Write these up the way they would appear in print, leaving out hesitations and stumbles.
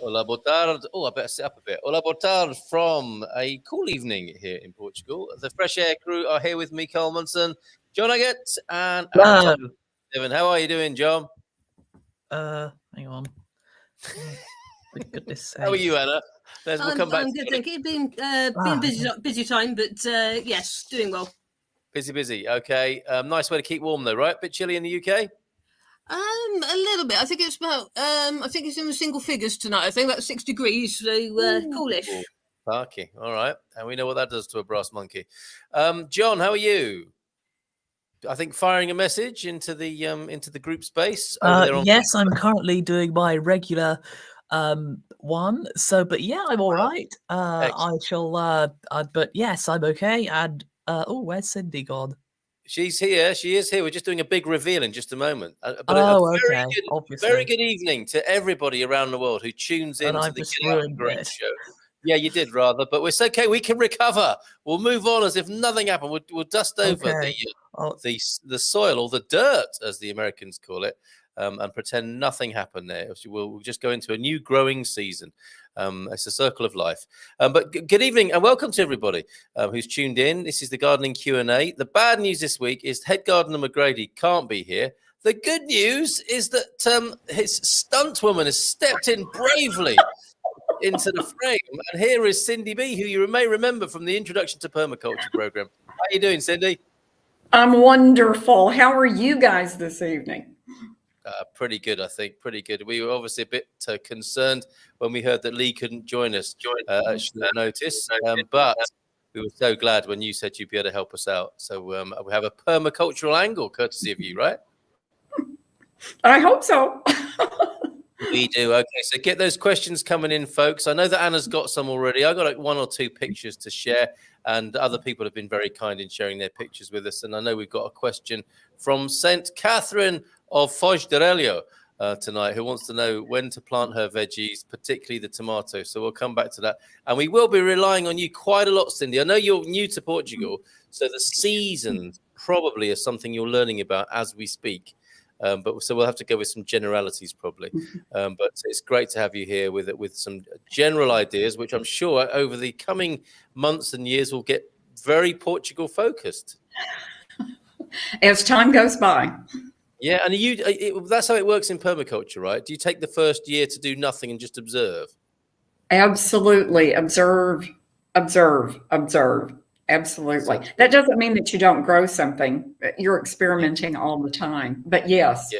Hola, boa tarde. Oh, I better sit up a bit. Hola, boa tarde from a cool evening here in Portugal. The Fresh Air crew are here with me, Carl Munson, John Aggett, and Aaron Thompson. How are you doing, John? Hang on. For goodness sake. How are you, Anna? We'll come back. I'm good, thank you. Been busy time, but yes, doing well. Busy. Okay. Nice way to keep warm, though, right? Bit chilly in the UK. A little bit. I think it's about. I think it's in the single figures tonight. I think about 6 degrees, so coolish. Parky. All right, and we know what that does to a brass monkey. John, how are you? I think firing a message into the group space. Yes, I'm currently doing my regular one. So, but yeah, I'm all right. I shall. But yes, I'm okay. And where's Cindy gone? She's here. She is here. We're just doing a big reveal in just a moment. Very good evening to everybody around the world who tunes in to the Great Show. Yeah, you did rather, but it's okay. We can recover. We'll move on as if nothing happened. We'll dust over the soil, or the dirt, as the Americans call it, and pretend nothing happened there. We'll just go into a new growing season. It's a circle of life. But good evening and welcome to everybody who's tuned in. This is the Gardening Q&A. The bad news this week is head gardener McGrady can't be here. The good news is that his stunt woman has stepped in bravely into the frame. And here is Cindy B, who you may remember from the Introduction to Permaculture program. How are you doing, Cindy? I'm wonderful. How are you guys this evening? Pretty good, I think. Pretty good. We were obviously a bit concerned when we heard that Lee couldn't join us at short notice, but we were so glad when you said you'd be able to help us out. So we have a permacultural angle, courtesy of you, right? I hope so. We do. Okay, so get those questions coming in, folks. I know that Anna's got some already. I've got like 1 or 2 pictures to share, and other people have been very kind in sharing their pictures with us. And I know we've got a question from St. Catherine of Foz de Relio tonight, who wants to know when to plant her veggies, particularly the tomato. So we'll come back to that. And we will be relying on you quite a lot, Cindy. I know you're new to Portugal, so the seasons probably are something you're learning about as we speak. So we'll have to go with some generalities probably. But it's great to have you here with some general ideas, which I'm sure over the coming months and years will get very Portugal focused. As time goes by. Yeah, and that's how it works in permaculture, right? Do you take the first year to do nothing and just observe? Absolutely. Observe. Absolutely. That doesn't mean that you don't grow something. You're experimenting all the time. But yes.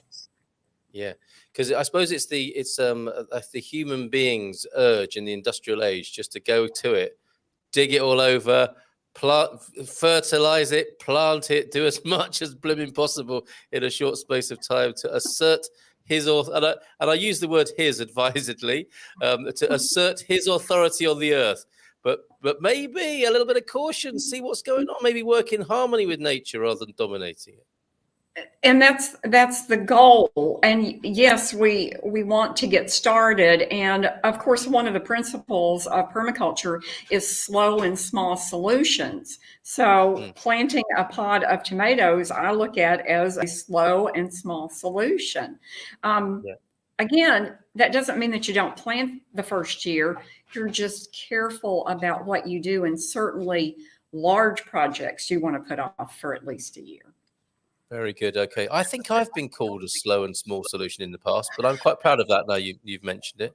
Yeah. Because I suppose it's the human being's urge in the industrial age just to go to it, dig it all over, fertilize it, plant it, do as much as blooming possible in a short space of time to assert his and I use the word his advisedly, to assert his authority on the earth. But maybe a little bit of caution, see what's going on, maybe work in harmony with nature rather than dominating it. And that's the goal. And yes, we want to get started. And of course, one of the principles of permaculture is slow and small solutions. So planting a pod of tomatoes, I look at as a slow and small solution. Again, that doesn't mean that you don't plant the first year. You're just careful about what you do. And certainly large projects you want to put off for at least a year. Very good. Okay. I think I've been called a slow and small solution in the past, but I'm quite proud of that now you've mentioned it.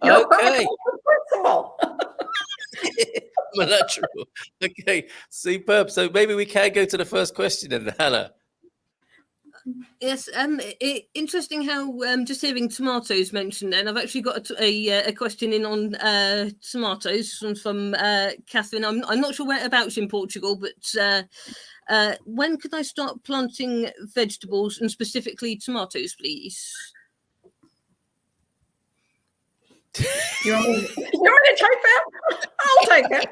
Okay. I'm a natural. Okay. Superb. So maybe we can go to the first question then, Hannah. Yes, interesting how just hearing tomatoes mentioned. Then I've actually got a question in on tomatoes from Catherine. I'm not sure whereabouts in Portugal, but when could I start planting vegetables and specifically tomatoes, please? You want me to take that? I'll take it.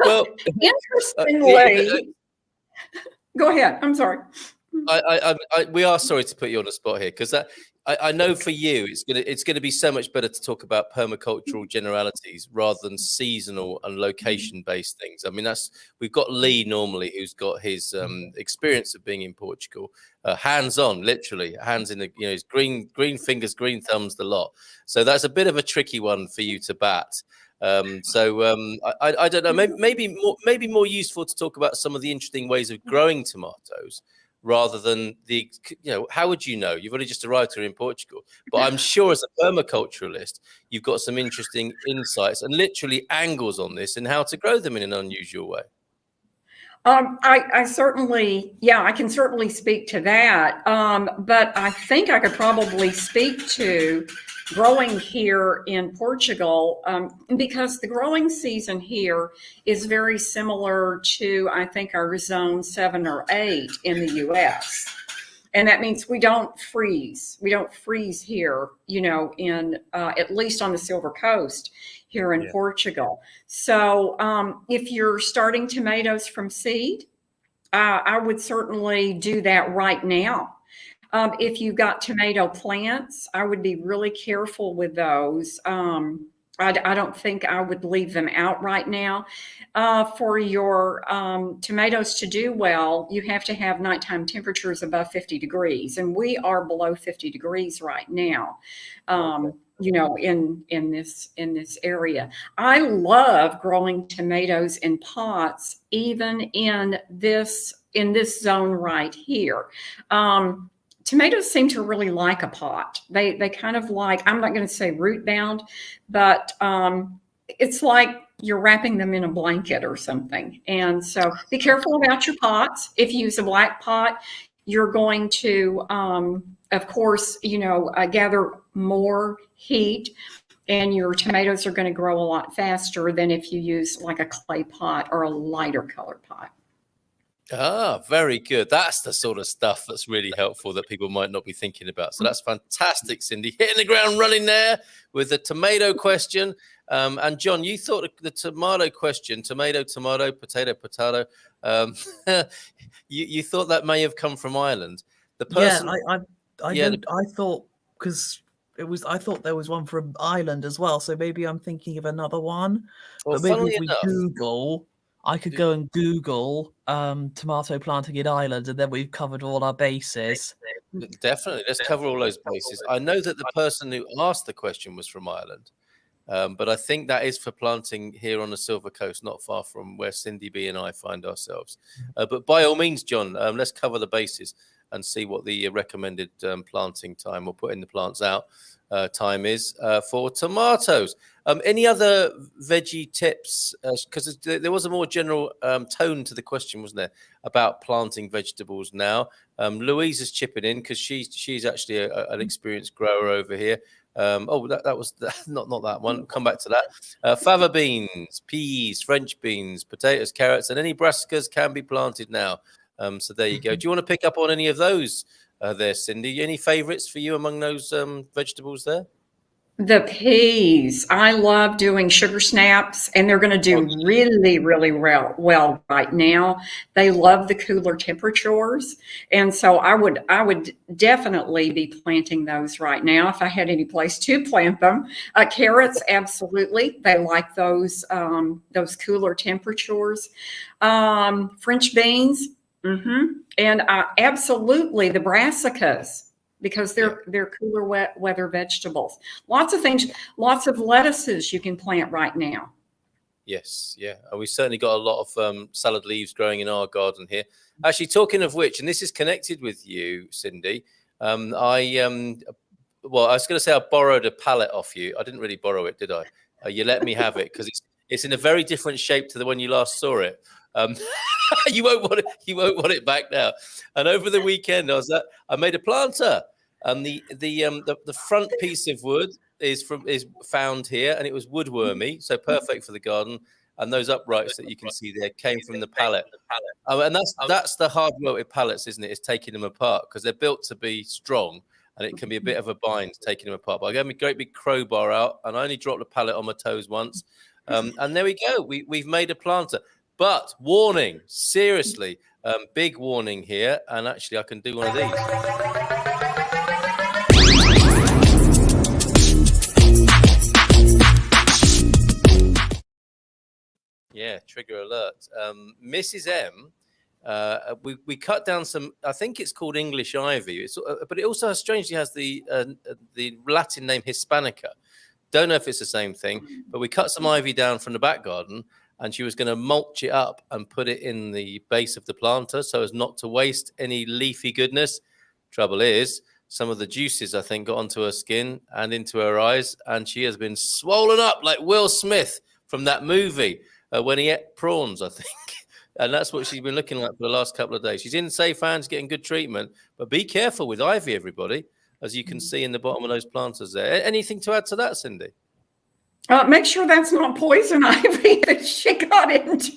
Well, interestingly. Go ahead. I'm sorry. We are sorry to put you on the spot here because I know for you, it's gonna be so much better to talk about permacultural generalities rather than seasonal and location-based things. I mean, we've got Lee normally, who's got his experience of being in Portugal, hands-on, literally, hands in the, his green fingers, green thumbs, the lot. So that's a bit of a tricky one for you to bat. I don't know. Maybe more useful to talk about some of the interesting ways of growing tomatoes, rather than how would you know? You've only just arrived here in Portugal, but I'm sure as a permaculturalist, you've got some interesting insights and literally angles on this and how to grow them in an unusual way. I certainly, I can certainly speak to that. But I think I could probably speak to growing here in Portugal, because the growing season here is very similar to, I think, our zone 7 or 8 in the US. And that means we don't freeze. We don't freeze here, in at least on the Silver Coast here in Portugal. So if you're starting tomatoes from seed, I would certainly do that right now. If you've got tomato plants, I would be really careful with those. I don't think I would leave them out right now. For your tomatoes to do well, you have to have nighttime temperatures above 50 degrees. And we are below 50 degrees right now, in this area. I love growing tomatoes in pots, even in this zone right here. Tomatoes seem to really like a pot. They kind of like, I'm not going to say root bound, but it's like you're wrapping them in a blanket or something. And so be careful about your pots. If you use a black pot, you're going to, of course, gather more heat, and your tomatoes are going to grow a lot faster than if you use like a clay pot or a lighter colored pot. Ah, very good. That's the sort of stuff that's really helpful that people might not be thinking about. So that's fantastic, Cindy. Hitting the ground running there with the tomato question. And John, you thought the tomato question, tomato, potato, you thought that may have come from Ireland. The person, I thought, because I thought there was one from Ireland as well. So maybe I'm thinking of another one. Well, but maybe if we Google, I could go and Google tomato planting in Ireland, and then we've covered all our bases. Definitely. Let's cover all those bases. I know that the person who asked the question was from Ireland, but I think that is for planting here on the Silver Coast, not far from where Cindy B and I find ourselves. But by all means, John, let's cover the bases and see what the recommended planting time or putting the plants out time is for tomatoes. Any other veggie tips? Because there was a more general tone to the question, wasn't there, about planting vegetables now? Louise is chipping in because she's actually an experienced grower over here. That was not that one. Come back to that. Fava beans, peas, French beans, potatoes, carrots, and any brassicas can be planted now. So there you go. Do you want to pick up on any of those there, Cindy? Any favorites for you among those vegetables there? The peas. I love doing sugar snaps, and they're going to do really, really well right now. They love the cooler temperatures, and so I would definitely be planting those right now if I had any place to plant them. Carrots, absolutely. They like those cooler temperatures. French beans, and absolutely the brassicas, because they're cooler weather vegetables. Lots of things, lots of lettuces you can plant right now. Yes, yeah. And we certainly got a lot of salad leaves growing in our garden here. Actually, talking of which, and this is connected with you, Cindy, I was going to say I borrowed a pallet off you. I didn't really borrow it, did I? You let me have it because it's in a very different shape to the one you last saw it. You won't want it back now. And over the weekend, I made a planter, and the front piece of wood is found here, and it was woodwormy, so perfect for the garden. And those uprights that you can see there came from the pallet. And that's the hard work with pallets, isn't it? It's taking them apart because they're built to be strong, and it can be a bit of a bind taking them apart. But I got my great big crowbar out, and I only dropped the pallet on my toes once. And there we go. We've made a planter. But warning, seriously, big warning here. And actually, I can do one of these. trigger alert. Mrs. M, we cut down some, I think it's called English ivy, but it also strangely has the Latin name Hispanica. Don't know if it's the same thing, but we cut some ivy down from the back garden, and she was going to mulch it up and put it in the base of the planter so as not to waste any leafy goodness. Trouble is, some of the juices, I think, got onto her skin and into her eyes, and she has been swollen up like Will Smith from that movie when he ate prawns, I think. And that's what she's been looking like for the last couple of days. She's in safe hands, getting good treatment, but be careful with ivy, everybody, as you can see in the bottom of those planters there. Anything to add to that, Cindy? Make sure that's not poison ivy that she got into.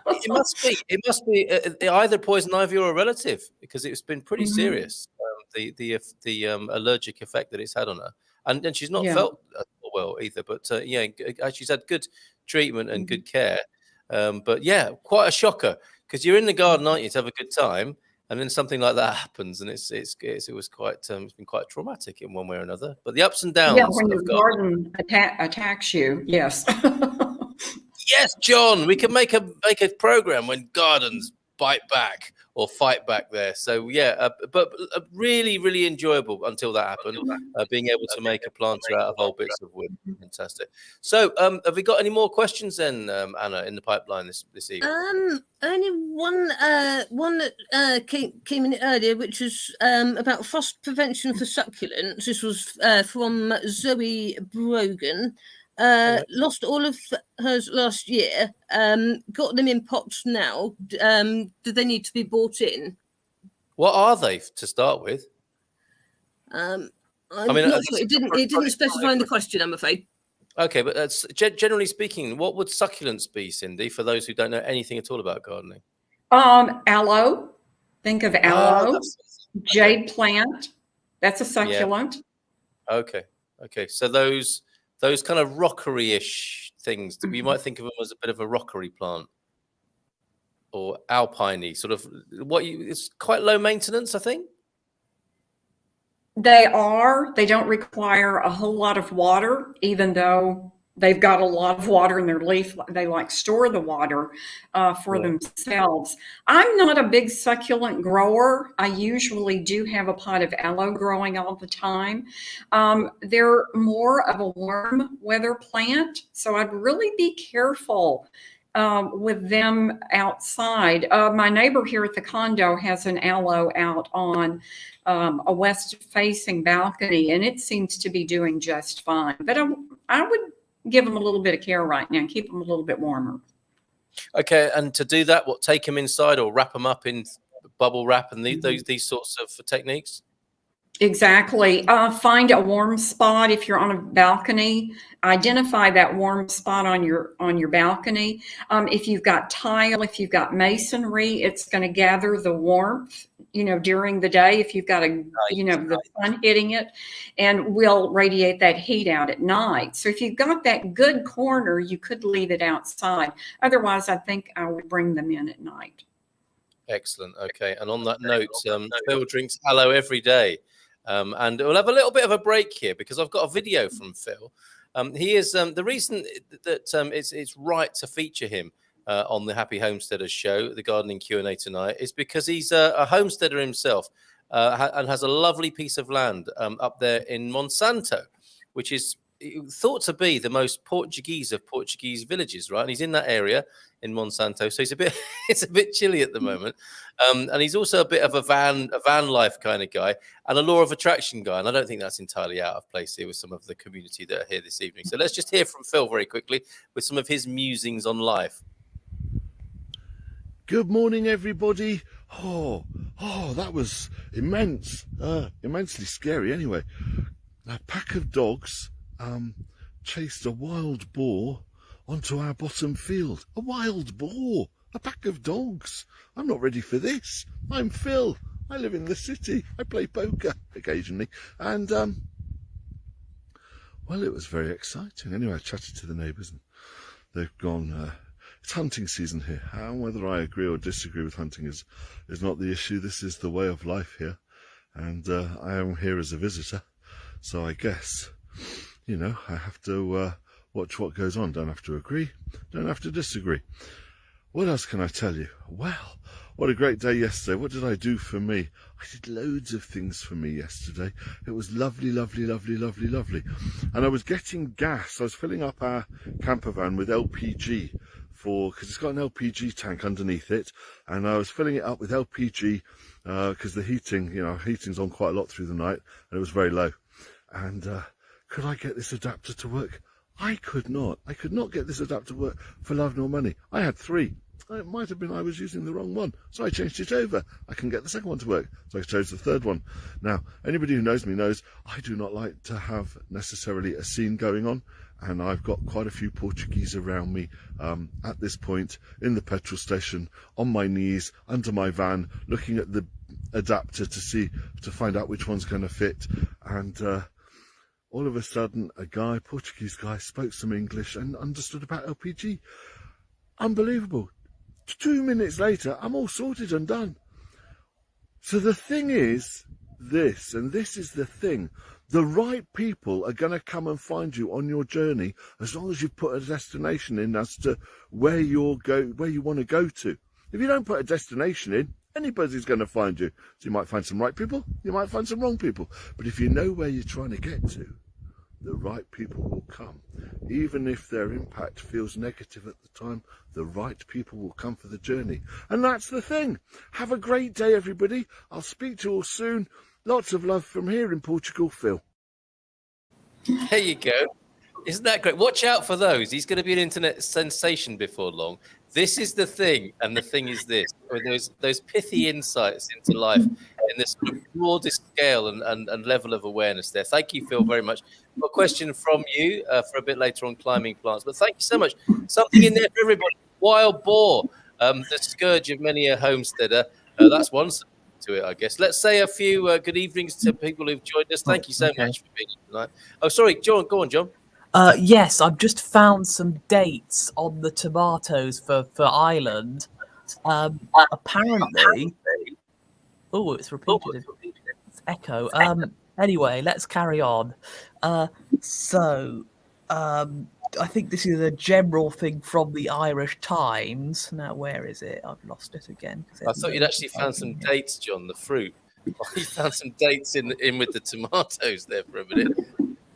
It must be either poison ivy or a relative, because it's been pretty serious. The allergic effect that it's had on her, and she's not felt well either. But she's had good treatment and good care. But yeah, quite a shocker, because you're in the garden, aren't you, to have a good time, and then something like that happens, and it was quite it's been quite traumatic in one way or another. But the ups and downs. Yeah, when your garden attacks you, yes. Yes, John, we can make a program when gardens bite back or fight back there. So yeah, but really, really enjoyable until that happened. Being able to make a planter out of old bits of wood, fantastic. So have we got any more questions then, Anna, in the pipeline this evening? Only one that came in earlier, which was about frost prevention for succulents. This was from Zoe Brogan. Lost all of hers last year. Got them in pots now. Do they need to be bought in? What are they to start with? I'm not sure. It didn't specify in the question, I'm afraid. Okay, but generally speaking, what would succulents be, Cindy, for those who don't know anything at all about gardening? Aloe. Think of aloe. Jade plant. That's a succulent. Yeah. Okay. So those kind of rockery-ish things, you might think of them as a bit of a rockery plant or alpine-y, sort of it's quite low maintenance, I think. They don't require a whole lot of water, even though they've got a lot of water in their leaf. They store the water for themselves. I'm not a big succulent grower. I usually do have a pot of aloe growing all the time. They're more of a warm weather plant, so I'd really be careful with them outside. My neighbor here at the condo has an aloe out on a west-facing balcony, and it seems to be doing just fine. But I would give them a little bit of care right now and keep them a little bit warmer. Okay, and to do that, take them inside or wrap them up in bubble wrap and these sorts of techniques? Exactly. Find a warm spot if you're on a balcony. Identify that warm spot on your balcony. If you've got tile, if you've got masonry, it's going to gather the warmth, during the day. If you've got the sun hitting it, and will radiate that heat out at night. So if you've got that good corner, you could leave it outside. Otherwise, I think I would bring them in at night. Excellent. Okay. And on that note, Phil drinks aloe every day. And we'll have a little bit of a break here because I've got a video from Phil. He is the reason that it's right to feature him on the Happy Homesteaders show, the gardening Q&A tonight, is because he's a homesteader himself and has a lovely piece of land up there in Monsanto, which is thought to be the most Portuguese of Portuguese villages, right? And he's in that area in Monsanto, so it's a bit chilly at the moment. And he's also a bit of a van life kind of guy and a law of attraction guy. And I don't think that's entirely out of place here with some of the community that are here this evening. So let's just hear from Phil very quickly with some of his musings on life. Good morning, everybody. Oh, that was immense, immensely scary. Anyway, a pack of dogs chased a wild boar onto our bottom field. A wild boar, a pack of dogs. I'm not ready for this. I'm Phil. I live in the city. I play poker occasionally. And, well, it was very exciting. Anyway, I chatted to the neighbours and they've gone, it's hunting season here. And whether I agree or disagree with hunting is not the issue. This is the way of life here. And I am here as a visitor. So I guess, I have to watch what goes on. Don't have to agree, don't have to disagree. What else can I tell you? Well, what a great day yesterday. What did I do for me? I did loads of things for me yesterday. It was lovely, lovely, lovely, lovely, lovely. And I was getting gas. I was filling up our camper van with LPG because it's got an LPG tank underneath it. And I was filling it up with LPG because the heating's on quite a lot through the night, and it was very low. And could I get this adapter to work? I could not. I could not get this adapter to work for love nor money. I had 3. It might have been I was using the wrong one, so I changed it over. I can get the second one to work, so I chose the third one. Now, anybody who knows me knows I do not like to have necessarily a scene going on, and I've got quite a few Portuguese around me at this point in the petrol station, on my knees, under my van, looking at the adapter to find out which one's going to fit. And all of a sudden, a Portuguese guy, spoke some English and understood about LPG. Unbelievable. 2 minutes later, I'm all sorted and done. So the thing is this, and this is the thing. The right people are going to come and find you on your journey as long as you've put a destination in as to where you want to go to. If you don't put a destination in, anybody's going to find you. So you might find some right people, you might find some wrong people. But if you know where you're trying to get to, the right people will come. Even if their impact feels negative at the time, the right people will come for the journey. And that's the thing. Have a great day, everybody. I'll speak to you all soon. Lots of love from here in Portugal, Phil. There you go. Isn't that great? Watch out for those. He's going to be an internet sensation before long. This is the thing, and the thing is this: those pithy insights into life in this sort of broadest scale and level of awareness there. Thank you, Phil, very much. Got a question from you for a bit later on climbing plants, but thank you so much. Something in there for everybody. Wild boar, the scourge of many a homesteader. That's one side to it, I guess. Let's say a few good evenings to people who've joined us. Thank you so much for being here tonight. Oh, sorry, John. Go on, John. Yes, I've just found some dates on the tomatoes for Ireland. Apparently, it's repeated. It's echo. Anyway, let's carry on. I think this is a general thing from the Irish Times. Now, where is it? I've lost it again. I thought you'd actually found some dates, John, the fruit. You found some dates in with the tomatoes there for a minute.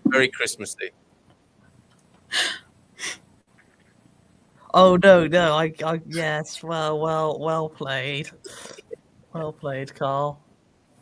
Very Christmassy. Oh no! I yes. Well played. Well played, Carl.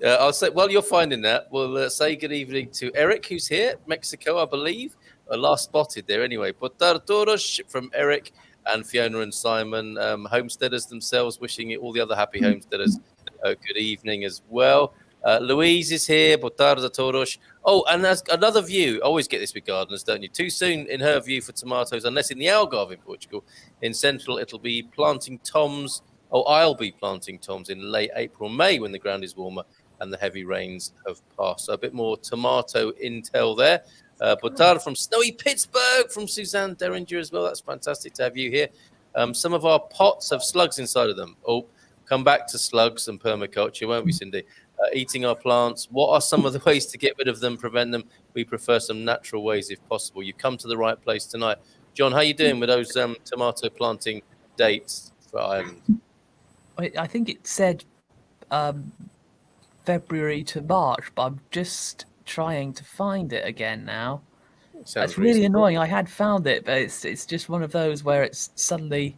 I'll say while you're finding that, we'll say good evening to Eric, who's here, Mexico, I believe. Last spotted there anyway. Botar todos from Eric and Fiona and Simon, homesteaders themselves, wishing all the other happy homesteaders good evening as well. Louise is here. Botar todos. Oh, and there's another view. I always get this with gardeners, don't you? Too soon in her view for tomatoes, unless in the Algarve in Portugal. In Central, it'll be planting toms. Oh, I'll be planting toms in late April, May when the ground is warmer and the heavy rains have passed. So a bit more tomato intel there. Botar from snowy Pittsburgh, from Suzanne Derringer as well. That's fantastic to have you here. Some of our pots have slugs inside of them. Oh, come back to slugs and permaculture, won't we, Cindy? Eating our plants. What are some of the ways to get rid of them, prevent them? We prefer some natural ways if possible. You come to the right place tonight. John, how are you doing with those tomato planting dates for Ireland? I think it said February to March, but I'm just trying to find it again now. It's really annoying. I had found it, but it's just one of those where it's suddenly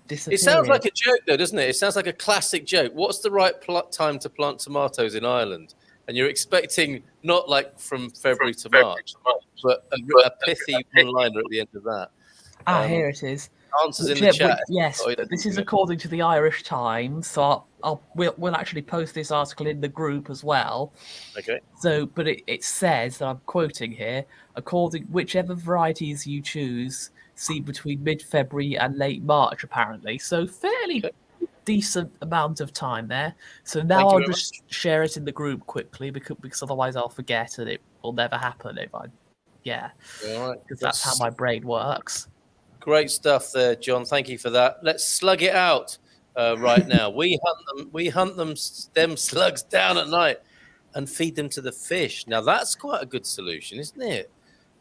disappeared. It sounds like a joke, though, doesn't it? It sounds like a classic joke. What's the right time to plant tomatoes in Ireland? And you're expecting not like from February to March, but a pithy one-liner at the end of that. Here it is. Answers in the chat. Yes, but this is according to the Irish Times, so we'll actually post this article in the group as well. Okay. So, but it says, I'm quoting here, whichever varieties you choose, seed between mid-February and late March, apparently. So fairly decent amount of time there. So now I'll just share it in the group quickly because otherwise I'll forget and it will never happen if I, because that's how my brain works. Great stuff there, John. Thank you for that. Let's slug it out right now. We hunt them slugs down at night and feed them to the fish. Now that's quite a good solution, isn't it?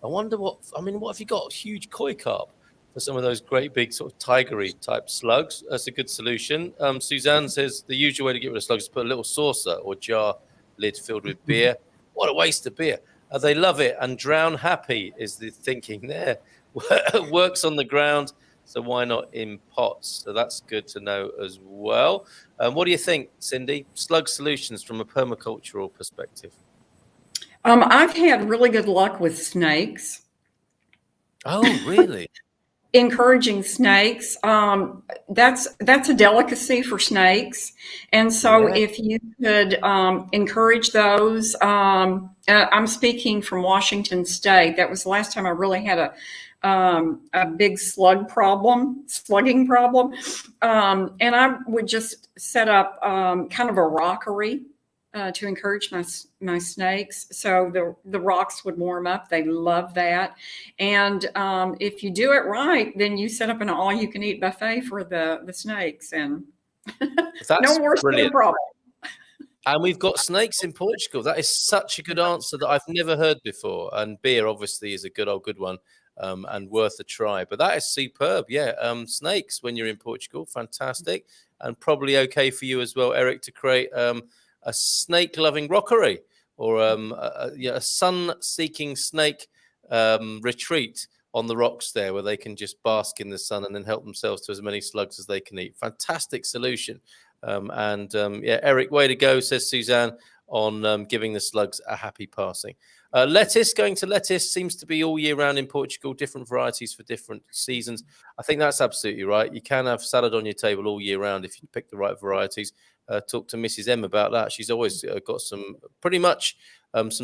I wonder what have you got? Huge koi carp for some of those great big sort of tigery type slugs. That's a good solution. Suzanne says the usual way to get rid of slugs is put a little saucer or jar lid filled with beer. What a waste of beer. They love it, and drown happy is the thinking there. Works on the ground, so why not in pots? So that's good to know as well. What do you think, Cindy? Slug solutions from a permacultural perspective. I've had really good luck with snakes. Oh, really? Encouraging snakes. That's a delicacy for snakes. And so if you could encourage those, I'm speaking from Washington State. That was the last time I really had a big slugging problem. And I would just set up kind of a rockery to encourage my snakes. So the rocks would warm up. They love that. And if you do it right, then you set up an all-you-can-eat buffet for the snakes, and no worse than a problem. And we've got snakes in Portugal. That is such a good answer that I've never heard before. And beer, obviously, is a good one and worth a try. But that is superb. Yeah, snakes when you're in Portugal, fantastic. And probably okay for you as well, Eric, to create a snake-loving rockery or a sun-seeking snake retreat on the rocks there, where they can just bask in the sun and then help themselves to as many slugs as they can eat. Fantastic solution. Eric, way to go, says Suzanne, on giving the slugs a happy passing. Lettuce, going to lettuce, seems to be all year round in Portugal, different varieties for different seasons. I think that's absolutely right. You can have salad on your table all year round if you pick the right varieties. Talk to Mrs. M about that. She's always got some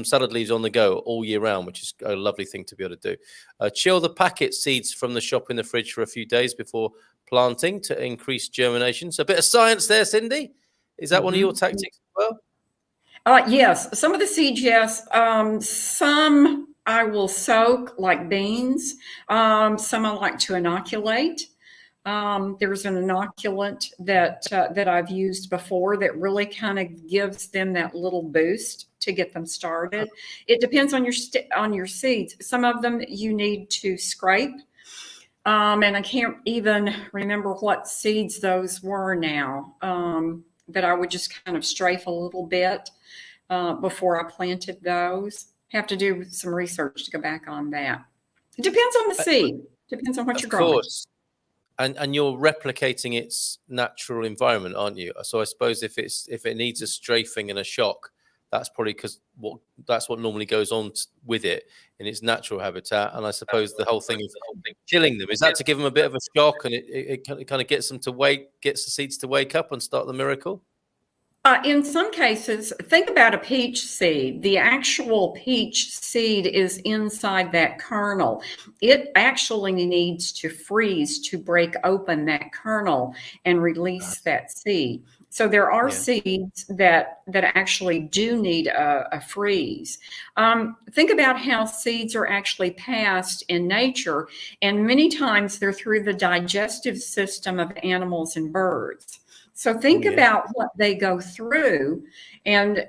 salad leaves on the go all year round, which is a lovely thing to be able to do. Chill the packet seeds from the shop in the fridge for a few days before planting to increase germination. So a bit of science there, Cindy. Is that one of your tactics as well? Yes, some of the seeds, yes. Some I will soak, like beans. Some I like to inoculate. There's an inoculant that I've used before that really kind of gives them that little boost to get them started. It depends on your seeds. Some of them you need to scrape, and I can't even remember what seeds those were now. But I would just kind of strafe a little bit before I planted those. Have to do some research to go back on that. It depends on the seed. Depends on what you're growing. And you're replicating its natural environment, aren't you? So I suppose if it needs a strafing and a shock, that's probably because that's what normally goes on with it in its natural habitat. And I suppose the whole thing is killing them. Is that to give them a bit of a shock, and it kind of gets the seeds to wake up and start the miracle? In some cases, think about a peach seed. The actual peach seed is inside that kernel. It actually needs to freeze to break open that kernel and release that seed. So there are seeds that actually do need a freeze. Think about how seeds are actually passed in nature, and many times they're through the digestive system of animals and birds. So think about what they go through and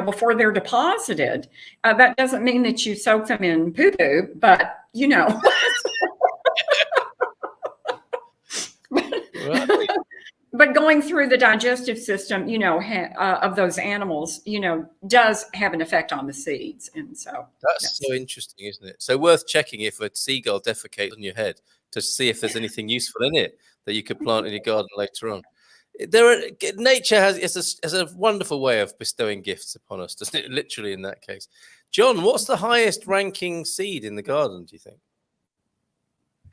before they're deposited. That doesn't mean that you soak them in poo-poo, but Right. But going through the digestive system, of those animals, does have an effect on the seeds. And so that's so interesting, isn't it? So worth checking if a seagull defecates on your head to see if there's anything useful in it that you could plant in your garden later on. Nature has a wonderful way of bestowing gifts upon us, doesn't it? Literally, in that case. John, what's the highest ranking seed in the garden, do you think?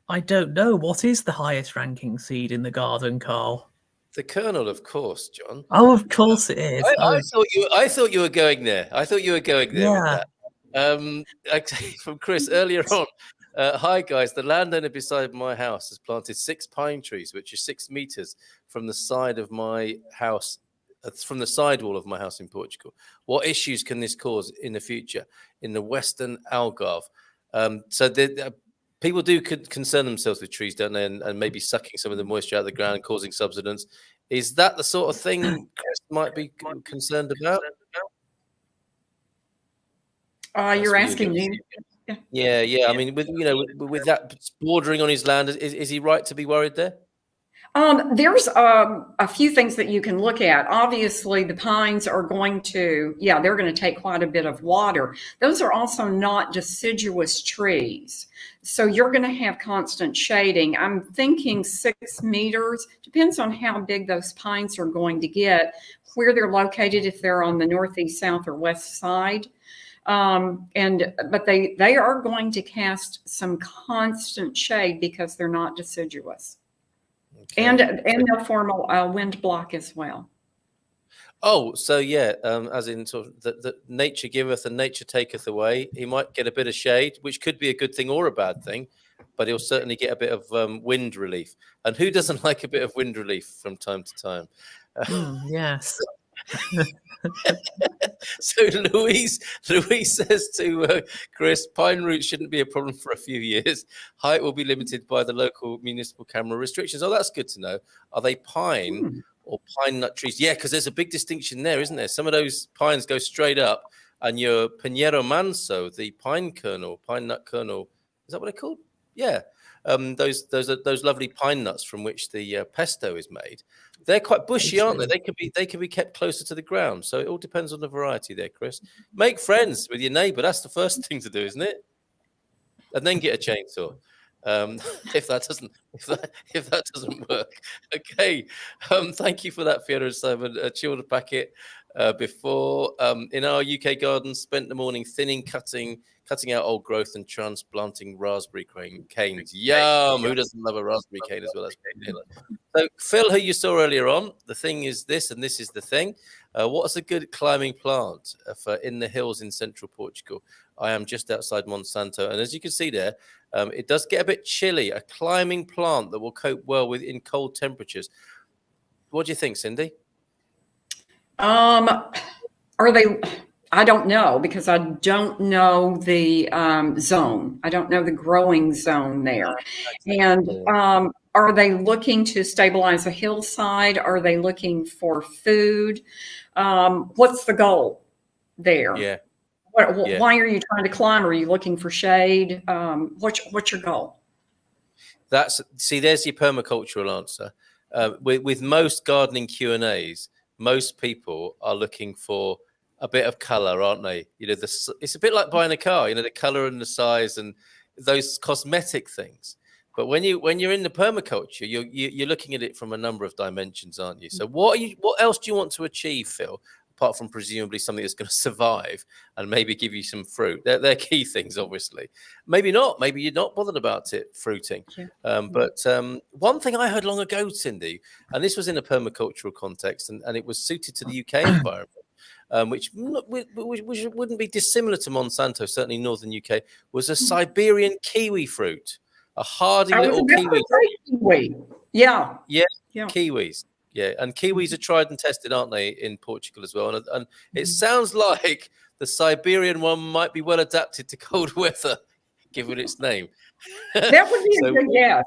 I don't know. What is the highest ranking seed in the garden, Carl? The kernel, of course, John. Oh, of course it is. I thought you were going there. I thought you were going there with that. From Chris earlier on. Hi guys, the landowner beside my house has planted 6 pine trees, which are 6 meters from the side of my house, from the sidewall of my house in Portugal. What issues can this cause in the future in the Western Algarve? People do concern themselves with trees, don't they? And maybe sucking some of the moisture out of the ground and causing subsidence. Is that the sort of thing Chris might be concerned about? You're asking me. Yeah. I mean, with that bordering on his land, is he right to be worried there? There's a few things that you can look at. Obviously, the pines are they're going to take quite a bit of water. Those are also not deciduous trees. So you're going to have constant shading. I'm thinking 6 meters, depends on how big those pines are going to get, where they're located, if they're on the northeast, south, or west side. But they are going to cast some constant shade because they're not deciduous. Okay. And they'll form a wind block as well. Oh, so yeah, as in sort of the nature giveth and nature taketh away. He might get a bit of shade, which could be a good thing or a bad thing, but he'll certainly get a bit of wind relief. And who doesn't like a bit of wind relief from time to time? Yes. So Louise says to Chris, pine roots shouldn't be a problem for a few years. Height will be limited by the local municipal camera restrictions. Oh, that's good to know. Are they pine or pine nut trees? Yeah, because there's a big distinction there, isn't there? Some of those pines go straight up, and your Pinheiro manso, the pine nut kernel, is that what they're called? Yeah. Those lovely pine nuts from which the pesto is made. They're quite bushy, aren't they? They can be kept closer to the ground. So it all depends on the variety there, Chris. Make friends with your neighbour. That's the first thing to do, isn't it? And then get a chainsaw. If that doesn't work. Okay. Thank you for that, Fiona and Simon. Chilled a packet before in our UK gardens. Spent the morning thinning, cutting out old growth and transplanting raspberry canes. Yum! Who doesn't love a raspberry cane as well as So Phil, who you saw earlier on, the thing is this, and this is the thing. What's a good climbing plant for in the hills in central Portugal? I am just outside Monsanto, and as you can see there, it does get a bit chilly. A climbing plant that will cope well with in cold temperatures. What do you think, Cindy? Are they? I don't know, because I don't know the zone. I don't know the growing zone there. And are they looking to stabilize a hillside? Are they looking for food? What's the goal there? Yeah. Why are you trying to climb? Are you looking for shade? What's your goal? There's your permacultural answer. With most gardening Q&As, most people are looking for a bit of color, aren't they? It's a bit like buying a car, the color and the size and those cosmetic things. But when you're in the permaculture, you're looking at it from a number of dimensions, aren't you? So what else do you want to achieve, Phil, apart from presumably something that's going to survive and maybe give you some fruit? They're key things, obviously. Maybe not. Maybe you're not bothered about it fruiting. But one thing I heard long ago, Cindy, and this was in a permacultural context, and it was suited to the UK environment. Which wouldn't be dissimilar to Monsanto, certainly northern UK, was a Siberian kiwi fruit, a hardy little kiwi. Yeah, kiwis. Yeah, and kiwis are tried and tested, aren't they, in Portugal as well? And it sounds like the Siberian one might be well adapted to cold weather, given its name. That would be a good guess.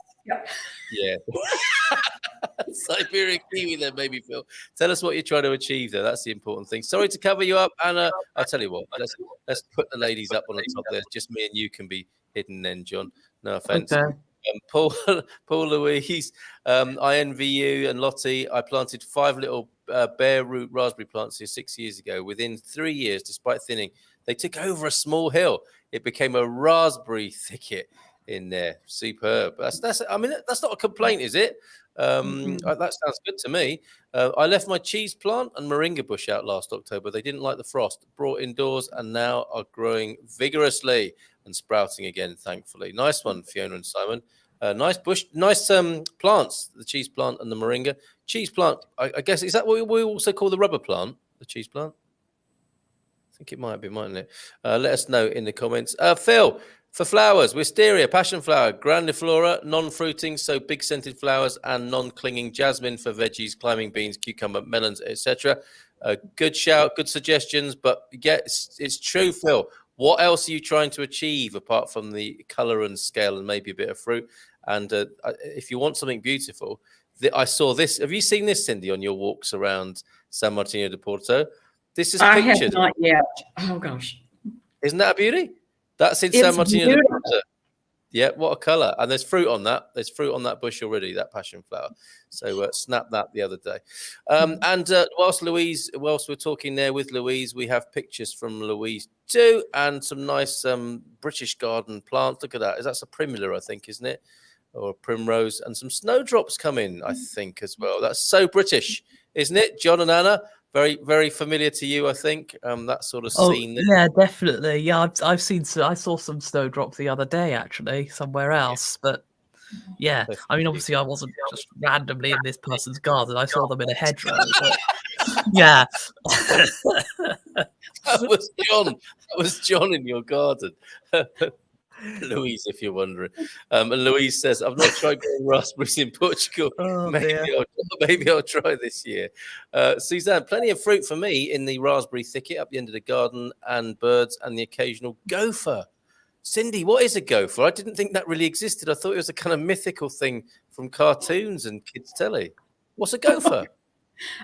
Yeah. Siberian kiwi then, maybe, Phil. Tell us what you're trying to achieve there. That's the important thing. Sorry to cover you up, Anna. I'll tell you what, let's put the ladies up on the top there. Just me and you can be hidden then, John. No offense. Okay. Paul Louise, I envy you and Lottie. I planted 5 little bare root raspberry plants here 6 years ago. Within 3 years, despite thinning, they took over a small hill. It became a raspberry thicket in there. Superb. That's not a complaint, is it? That sounds good to me. I left my cheese plant and moringa bush out last October. They didn't like the frost. Brought indoors and now are growing vigorously and sprouting again, thankfully. Nice one, Fiona and Simon. Nice bush, nice plants, the cheese plant and the moringa. Cheese plant, I guess, is that what we also call the rubber plant, the cheese plant? I think it might be, mightn't it? Let us know in the comments. Phil, for flowers, wisteria, passion flower, grandiflora, non-fruiting, so big scented flowers, and non-clinging jasmine for veggies, climbing beans, cucumber, melons, etc. Good shout, good suggestions, but it's true, Phil. What else are you trying to achieve apart from the color and scale and maybe a bit of fruit? And if you want something beautiful, I saw this. Have you seen this, Cindy, on your walks around San Martino de Porto? This is pictured. I have not yet. Oh, gosh. Isn't that a beauty? That's in San Martino de Porto. Yeah, what a colour. And there's fruit on that. There's fruit on that bush already, that passion flower. So snap that the other day. And whilst we're talking there with Louise, we have pictures from Louise too, and some nice British garden plants. Look at that. That's a primula, I think, isn't it? Or a primrose. And some snowdrops come in, I think, as well. That's so British, isn't it? John and Anna, very, very familiar to you, I think. That sort of scene. Yeah, definitely. Yeah, I saw some snowdrops the other day, actually, somewhere else. But yeah, I mean, obviously, I wasn't just randomly in this person's garden. I saw them in a hedgerow. But yeah, that was John. That was John in your garden. Louise, if you're wondering. And Louise says, I've not tried growing raspberries in Portugal. Maybe I'll try this year. Suzanne, plenty of fruit for me in the raspberry thicket up the end of the garden, and birds and the occasional gopher. Cindy, what is a gopher? I didn't think that really existed. I thought it was a kind of mythical thing from cartoons and kids' telly. What's a gopher?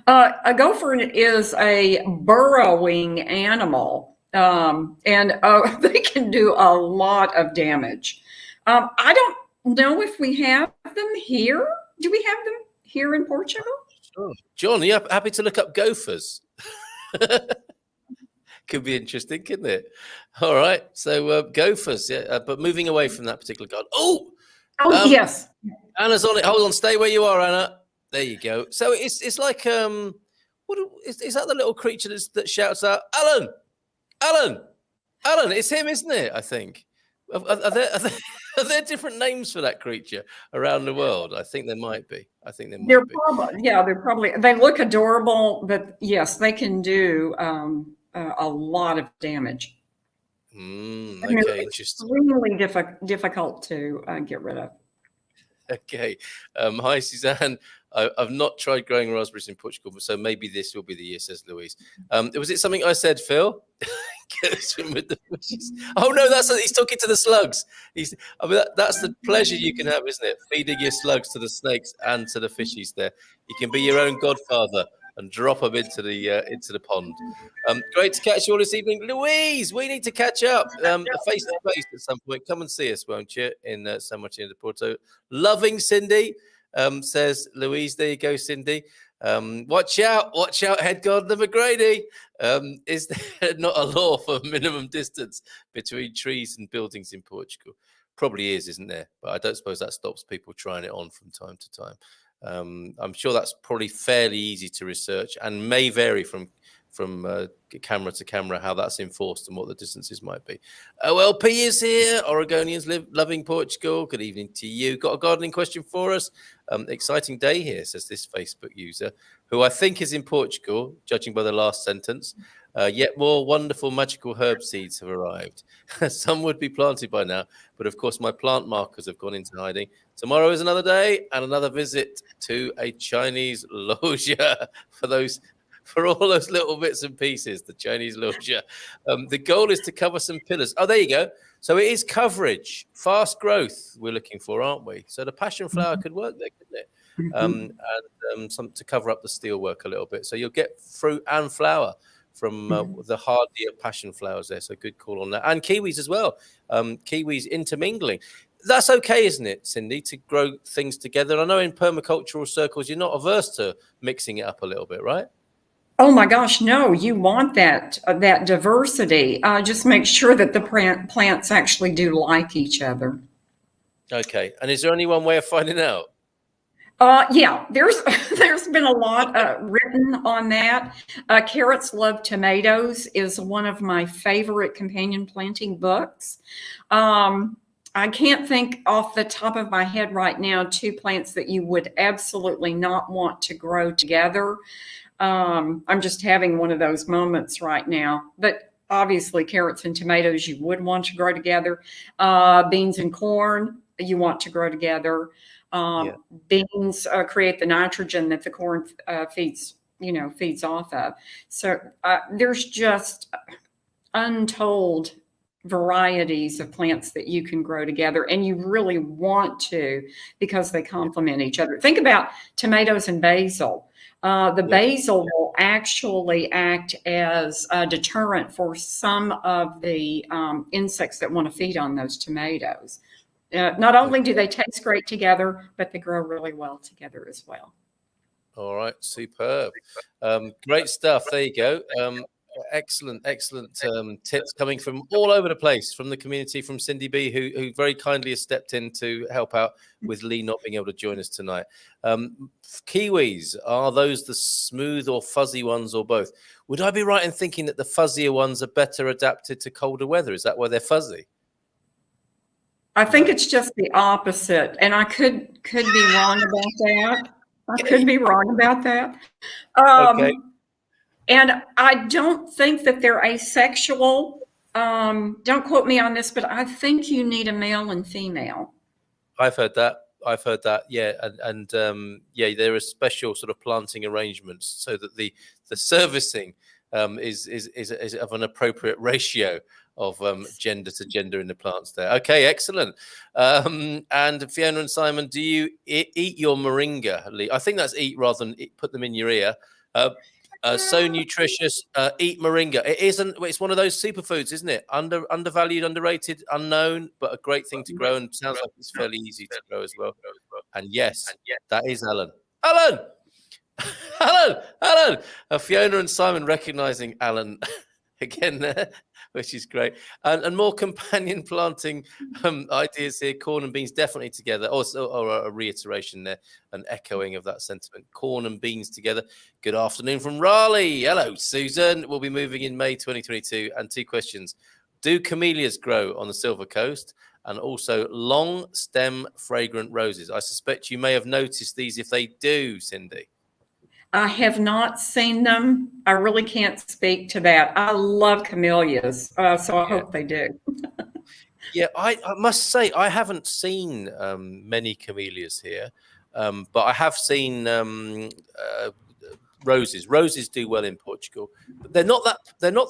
A gopher is a burrowing animal. And they can do a lot of damage. I don't know if we have them here. Do we have them here in Portugal? Sure. John, are you happy to look up gophers? Could be interesting, couldn't it? All right. So gophers, yeah. But moving away from that particular garden. Yes. Anna's on it. Hold on. Stay where you are, Anna. There you go. So it's like what is that? The little creature that shouts out, Alan, it's him, isn't it? I think. Are there different names for that creature around the world? I think there might be. They're probably. They look adorable, but yes, they can do a lot of damage. Okay, interesting. Extremely difficult to get rid of. Okay. Hi, Suzanne. I've not tried growing raspberries in Portugal, so maybe this will be the year, says Louise. Was it something I said, Phil? Swim with the fishes. Oh no, he's talking to the slugs. That's the pleasure you can have, isn't it? Feeding your slugs to the snakes and to the fishies. There, you can be your own godfather and drop them into the pond. Great to catch you all this evening, Louise. We need to catch up face to face at some point. Come and see us, won't you? In San Martino de Porto. Loving Cindy. Says Louise. There you go, Cindy. Watch out, head gardener McGrady. Is there not a law for minimum distance between trees and buildings in Portugal? Probably is, isn't there? But I don't suppose that stops people trying it on from time to time. I'm sure that's probably fairly easy to research and may vary from camera to camera how that's enforced and what the distances might be. OLP is here. Oregonians loving Portugal. Good evening to you. Got a gardening question for us? Exciting day here, says this Facebook user, who I think is in Portugal, judging by the last sentence. Yet more wonderful magical herb seeds have arrived. Some would be planted by now, but of course my plant markers have gone into hiding. Tomorrow is another day and another visit to a Chinese loggia for all those little bits and pieces, the Chinese loggia. The goal is to cover some pillars. Oh, there you go. So it is coverage, fast growth we're looking for, aren't we? So the passion flower could work there, couldn't it? And some to cover up the steel work a little bit. So you'll get fruit and flower from the hardier passion flowers there. So good call on that. And kiwis as well. Kiwis intermingling. That's okay, isn't it, Cindy, to grow things together? I know in permacultural circles, you're not averse to mixing it up a little bit, right? Oh my gosh, no, you want that diversity. Just make sure that the plants actually do like each other. Okay. And is there only one way of finding out? Yeah, there's been a lot written on that. Carrots Love Tomatoes is one of my favorite companion planting books. I can't think off the top of my head right now 2 plants that you would absolutely not want to grow together. I'm just having one of those moments right now, but obviously carrots and tomatoes you would want to grow together. Beans and corn you want to grow together. Beans create the nitrogen that the corn feeds off of. So there's just untold varieties of plants that you can grow together, and you really want to because they complement each other. Think about tomatoes and basil. The basil will actually act as a deterrent for some of the insects that want to feed on those tomatoes. Not only do they taste great together, but they grow really well together as well. All right, superb. Great stuff. There you go. Excellent tips coming from all over the place, from the community, from Cindy B, who very kindly has stepped in to help out with Lee not being able to join us tonight. Kiwis, are those the smooth or fuzzy ones, or both? Would I be right in thinking that the fuzzier ones are better adapted to colder weather? Is that why they're fuzzy? I think it's just the opposite, and I could be wrong about that. I could be wrong about that. Okay. And I don't think that they're asexual. Don't quote me on this, but I think you need a male and female. I've heard that. Yeah, and yeah, there are special sort of planting arrangements so that the servicing is of an appropriate ratio of gender to gender in the plants there. Okay, excellent. And Fiona and Simon, do you eat your moringa, Lee? I think that's eat rather than put them in your ear. So nutritious. Eat moringa. It's one of those superfoods, isn't it? Undervalued, underrated, unknown, but a great thing to grow, and sounds like it's fairly easy to grow as well. And yes, that is Alan. Alan. Fiona and Simon recognizing Alan again there, which is great. And more companion planting ideas here. Corn and beans definitely together. Or a reiteration there, an echoing of that sentiment. Corn and beans together. Good afternoon from Raleigh. Hello, Susan. We'll be moving in May 2022. And 2 questions. Do camellias grow on the Silver Coast? And also long stem fragrant roses. I suspect you may have noticed these if they do, Cindy. I have not seen them. I really can't speak to that. I love camellias, so I hope they do. Yeah, I must say I haven't seen many camellias here, but I have seen roses. Roses do well in Portugal, but they're not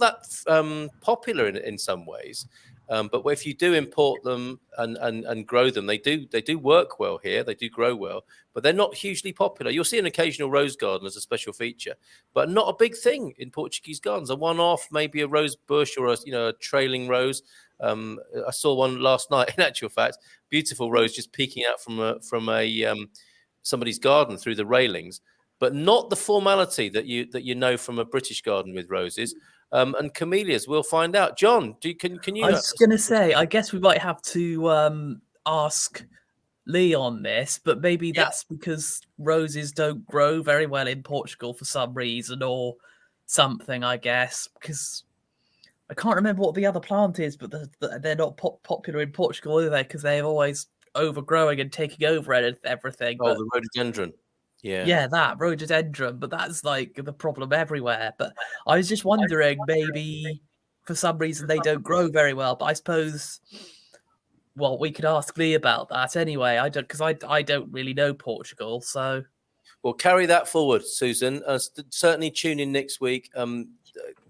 that popular in some ways. But if you do import them and grow them, they do work well here. They do grow well, but they're not hugely popular. You'll see an occasional rose garden as a special feature, but not a big thing in Portuguese gardens. A one-off, maybe a rose bush or a trailing rose. I saw one last night. In actual fact, beautiful rose just peeking out from a somebody's garden through the railings, but not the formality that you know from a British garden with roses. And camellias, we'll find out. John, can you? I was going to say, I guess we might have to ask Lee on this, but maybe that's because roses don't grow very well in Portugal for some reason or something, I guess, because I can't remember what the other plant is, but they're not popular in Portugal, are they? Because they're always overgrowing and taking over everything. Oh, the rhododendron. Yeah, that rhododendron, but that's like the problem everywhere. But I was just wondering, maybe for some reason they don't grow very well. But I suppose, well, we could ask Lee about that anyway. I don't really know Portugal, so we'll carry that forward, Susan. Certainly tune in next week.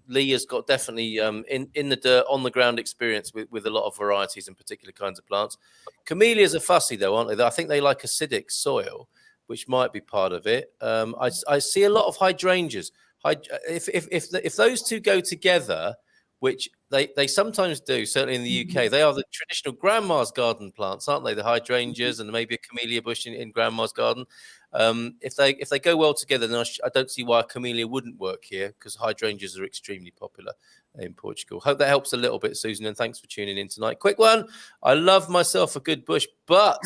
Lee has got definitely in the dirt, on the ground experience with a lot of varieties and particular kinds of plants. Camellias are fussy though, aren't they? I think they like acidic soil, which might be part of it. I see a lot of hydrangeas. If those two go together, which they sometimes do, certainly in the UK, they are the traditional grandma's garden plants, aren't they? The hydrangeas and maybe a camellia bush in grandma's garden. If they go well together, then I don't see why a camellia wouldn't work here, because hydrangeas are extremely popular in Portugal. Hope that helps a little bit, Susan, and thanks for tuning in tonight. Quick one. I love myself a good bush, but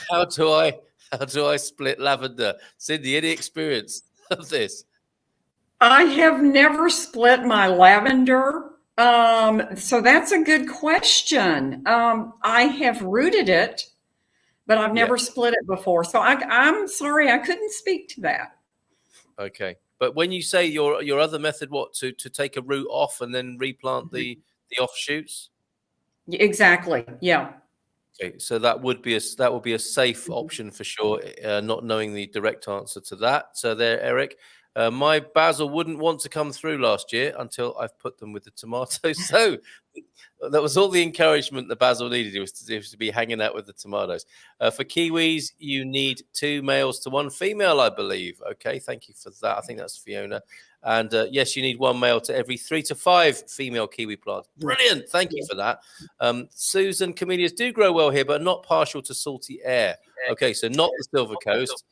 how do I split lavender? Cindy, any experience of this? I have never split my lavender. So that's a good question. I have rooted it, but I've never split it before. So I'm sorry, I couldn't speak to that. Okay. But when you say your other method, what, to take a root off and then replant the offshoots? Exactly. Yeah. Okay, so that would be a safe option for sure. Not knowing the direct answer to that. So there, Eric. My basil wouldn't want to come through last year until I've put them with the tomatoes. So that was all the encouragement the basil needed. It was to be hanging out with the tomatoes. For kiwis, you need 2 males to 1 female, I believe. Okay, thank you for that. I think that's Fiona. And yes, you need 1 male to every 3 to 5 female kiwi plants. Brilliant. Thank you for that. Susan, camellias do grow well here, but not partial to salty air. Okay, so not the Silver Coast,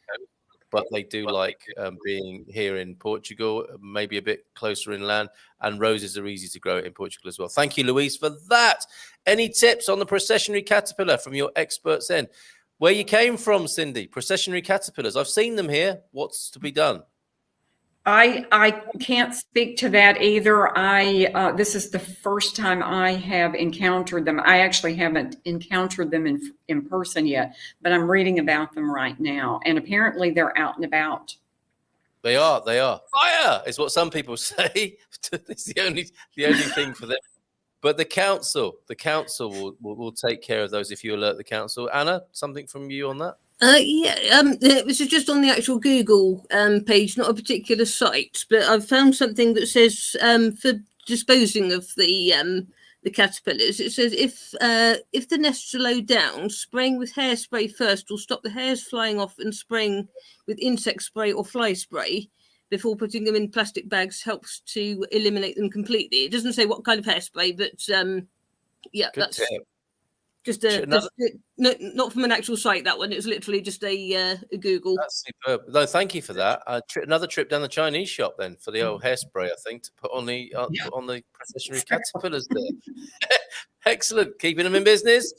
but they do like being here in Portugal, maybe a bit closer inland, and roses are easy to grow in Portugal as well. Thank you, Louise, for that. Any tips on the processionary caterpillar from your experts then? Where you came from, Cindy, processionary caterpillars. I've seen them here. What's to be done? I can't speak to that either. This is the first time I have encountered them. I actually haven't encountered them in person yet, but I'm reading about them right now. And apparently they're out and about. They are. Fire is what some people say. It's the only thing for them. But the council will take care of those if you alert the council. Anna, something from you on that? This is just on the actual Google page, not a particular site, but I've found something that says for disposing of the caterpillars, it says if the nests are low down, spraying with hairspray first will stop the hairs flying off, and spraying with insect spray or fly spray before putting them in plastic bags helps to eliminate them completely. It doesn't say what kind of hairspray, but yeah, good that's tip. Just not from an actual site, that one. It was literally just a Google. That's superb. No, thank you for that. Another trip down the Chinese shop then for the old hairspray, I think, to put on the processionary caterpillars there. Excellent. Keeping them in business.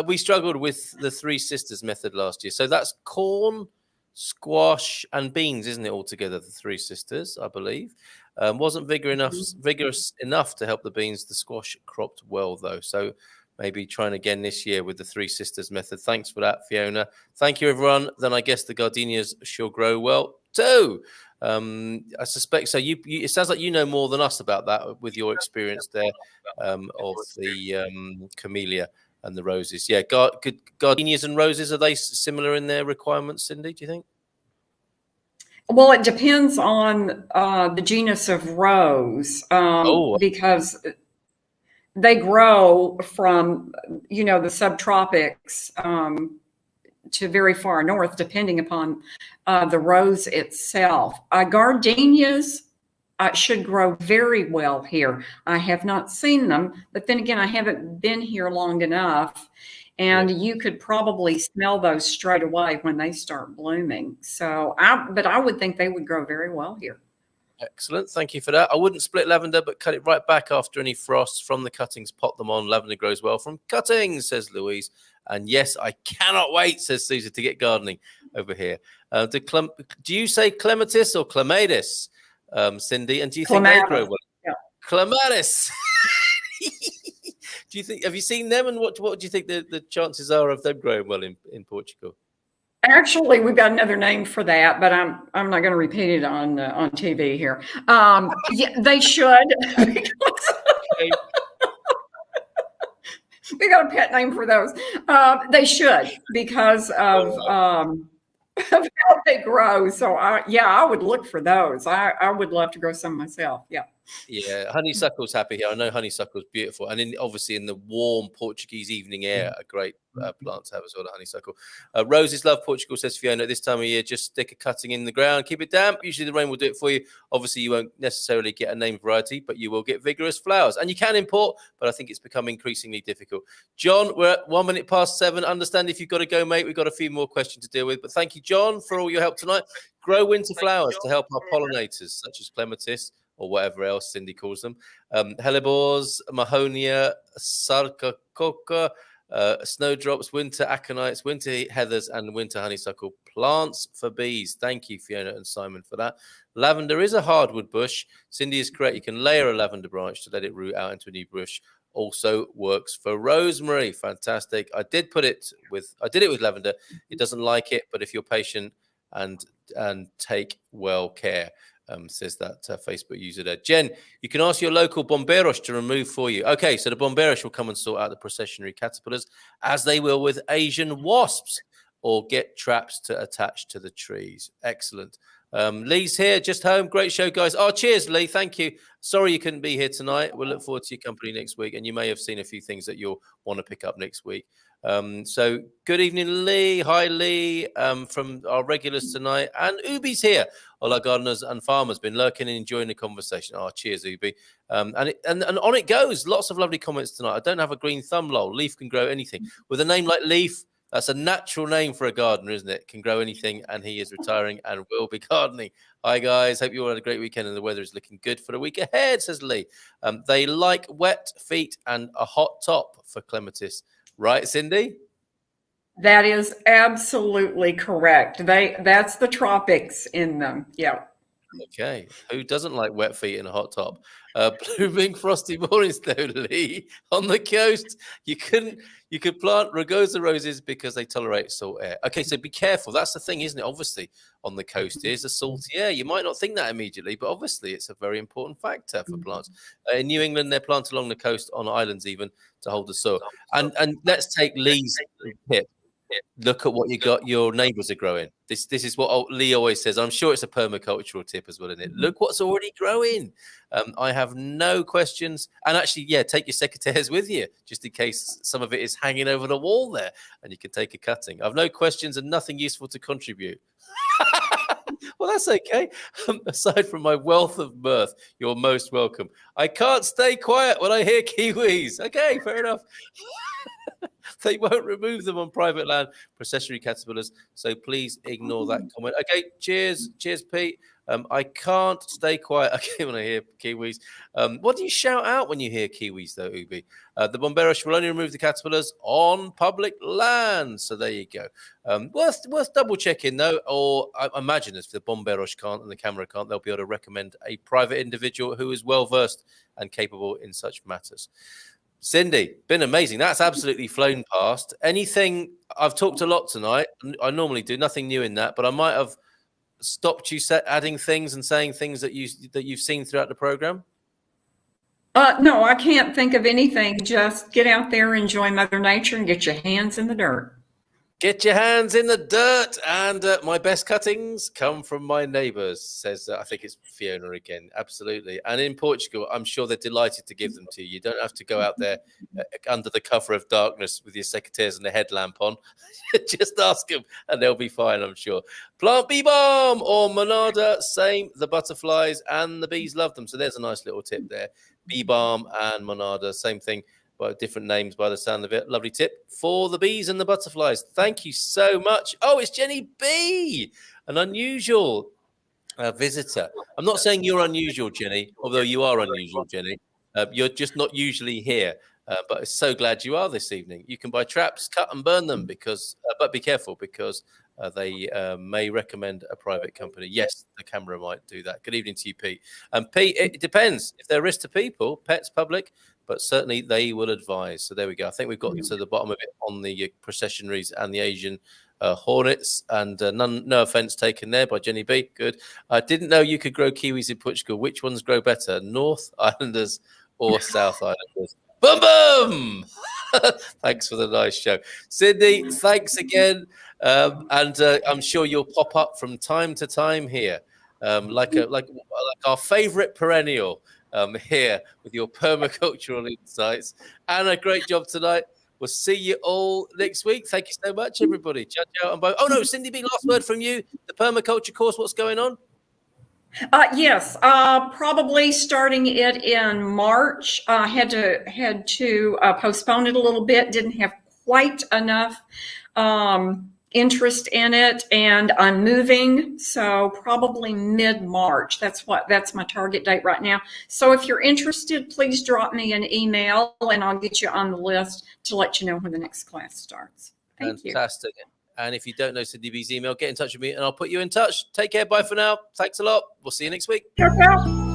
We struggled with the 3 sisters method last year. So that's corn, squash, and beans, isn't it, all together, the 3 sisters, I believe. Wasn't vigorous enough to help the beans. The squash cropped well, though. So maybe trying again this year with the 3 sisters method. Thanks for that, Fiona. Thank you, everyone. Then I guess the gardenias shall grow well too. I suspect so. It sounds like you know more than us about that with your experience there of the camellia and the roses. Yeah, gardenias and roses, are they similar in their requirements, Cindy, do you think? Well, it depends on the genus of rose because they grow from, the subtropics to very far north, depending upon the rose itself. Gardenias should grow very well here. I have not seen them, but then again, I haven't been here long enough. And you could probably smell those straight away when they start blooming. So, but I would think they would grow very well here. Excellent. Thank you for that. I wouldn't split lavender, but cut it right back after any frosts. From the cuttings, pot them on. Lavender grows well from cuttings, says Louise. And yes, I cannot wait, says Susan, to get gardening over here. Do you say clematis or clematis, Cindy? And do you think they grow well? Yeah. Clematis. Have you seen them? And what do you think the chances are of them growing well in Portugal? Actually, we've got another name for that, but I'm not going to repeat it on TV here. Yeah, they should. We got a pet name for those. They should, because of how they grow. So I would look for those. I would love to grow some myself. Yeah. Yeah, honeysuckle's happy here. I know honeysuckle's beautiful, and obviously in the warm Portuguese evening air, a great plant to have as well. Honeysuckle. Roses love Portugal, says Fiona. This time of year, just stick a cutting in the ground, keep it damp. Usually the rain will do it for you. Obviously, you won't necessarily get a named variety, but you will get vigorous flowers, and you can import. But I think it's become increasingly difficult. John, we're at 1 minute past 7. Understand if you've got to go, mate. We've got a few more questions to deal with, but thank you, John, for all your help tonight. Grow winter flowers to help our pollinators, such as clematis, or whatever else Cindy calls them. Hellebores, Mahonia, Sarcoca, snowdrops, winter aconites, winter heathers, and winter honeysuckle plants for bees. Thank you, Fiona and Simon, for that. Lavender is a hardwood bush. Cindy is correct. You can layer a lavender branch to let it root out into a new bush. Also works for rosemary. Fantastic. I did it with lavender. It doesn't like it, but if you're patient and take well care, says that Facebook user there. Jen, you can ask your local bomberos to remove for you. Okay, so the bomberos will come and sort out the processionary caterpillars, as they will with Asian wasps, or get traps to attach to the trees. Excellent. Lee's here, just home. Great show, guys. Oh, cheers, Lee. Thank you. Sorry you couldn't be here tonight. We'll look forward to your company next week. And you may have seen a few things that you'll want to pick up next week. So good evening, Lee. Hi, Lee, from our regulars tonight. And Ubi's here. All our gardeners and farmers been lurking and enjoying the conversation. Oh, cheers, Ubi. And on it goes. Lots of lovely comments tonight. I don't have a green thumb, lol. Leaf can grow anything. With a name like Leaf, that's a natural name for a gardener, isn't it? Can grow anything, and he is retiring and will be gardening. Hi, guys. Hope you all had a great weekend, and the weather is looking good for the week ahead, says Lee. They like wet feet and a hot top for clematis. Right, Cindy? That is absolutely correct. That's the tropics in them. Yeah. Okay. Who doesn't like wet feet and a hot top? Blooming frosty mornings, though, Lee. On the coast, you could plant rugosa roses because they tolerate salt air. Okay, so be careful. That's the thing, isn't it? Obviously, on the coast is the salty air. You might not think that immediately, but obviously it's a very important factor for plants. In New England, they're planted along the coast, on islands even, to hold the soil. And let's take Lee's tip. Look at what your neighbors are growing. This is what Lee always says. I'm sure it's a permacultural tip as well, isn't it? Look what's already growing. I have no questions. And actually, yeah, take your secateurs with you, just in case some of it is hanging over the wall there, and you can take a cutting. I've no questions and nothing useful to contribute. Well, that's okay. Aside from my wealth of mirth, you're most welcome. I can't stay quiet when I hear kiwis. Okay, fair enough. They won't remove them on private land, processionary caterpillars. So please ignore that comment. Okay, cheers, Pete. I can't stay quiet. Okay, when I hear kiwis. What do you shout out when you hear kiwis, though, Ubi? The bomberos will only remove the caterpillars on public land. So there you go. Worth double checking, though. Or I imagine if the bomberos can't and the camera can't, they'll be able to recommend a private individual who is well versed and capable in such matters. Cindy, been amazing. That's absolutely flown past. Anything? I've talked a lot tonight. I normally do nothing new in that, but I might have stopped you adding things and saying things that you've seen throughout the program. No, I can't think of anything. Just get out there, enjoy Mother Nature, and get your hands in the dirt. Get your hands in the dirt, and my best cuttings come from my neighbours, says, I think it's Fiona again. Absolutely. And in Portugal, I'm sure they're delighted to give them to you. You don't have to go out there under the cover of darkness with your secateurs and a headlamp on. Just ask them, and they'll be fine, I'm sure. Plant bee balm or monarda, same. The butterflies and the bees love them. So there's a nice little tip there. Bee balm and monarda, same thing. By different names by the sound of it. Lovely tip for the bees and the butterflies. Thank you so much. Oh, it's Jenny B, an unusual visitor. I'm not saying you're unusual, Jenny, although you are unusual, Jenny. You're just not usually here. But I'm so glad you are this evening. You can buy traps, cut and burn them but be careful because they may recommend a private company. Yes, the camera might do that. Good evening to you, Pete. And Pete, it depends. If they're risk to people, pets, public, but certainly they will advise. So there we go. I think we've got to the bottom of it on the processionaries and the Asian hornets. And no offense taken there by Jenny B. Good. I didn't know you could grow kiwis in Portugal. Which ones grow better, North Islanders or South Islanders? Boom, boom! Thanks for the nice show. Sydney, thanks again. And I'm sure you'll pop up from time to time here, like our favorite perennial. Here with your permacultural insights. And a great job tonight. We'll see you all next week. Thank you so much, everybody. Ciao, ciao, and bye. Oh, no, Cindy B, last word from you. The permaculture course, what's going on? Yes, probably starting it in March. Had to postpone it a little bit. Didn't have quite enough interest in it, and I'm moving, so probably mid-March. That's my target date right now. So if you're interested, please drop me an email and I'll get you on the list to let you know when the next class starts. Thank you. Fantastic. And if you don't know Cindy B's email, get in touch with me and I'll put you in touch. Take care. Bye for now. Thanks a lot. We'll see you next week. Ciao, ciao.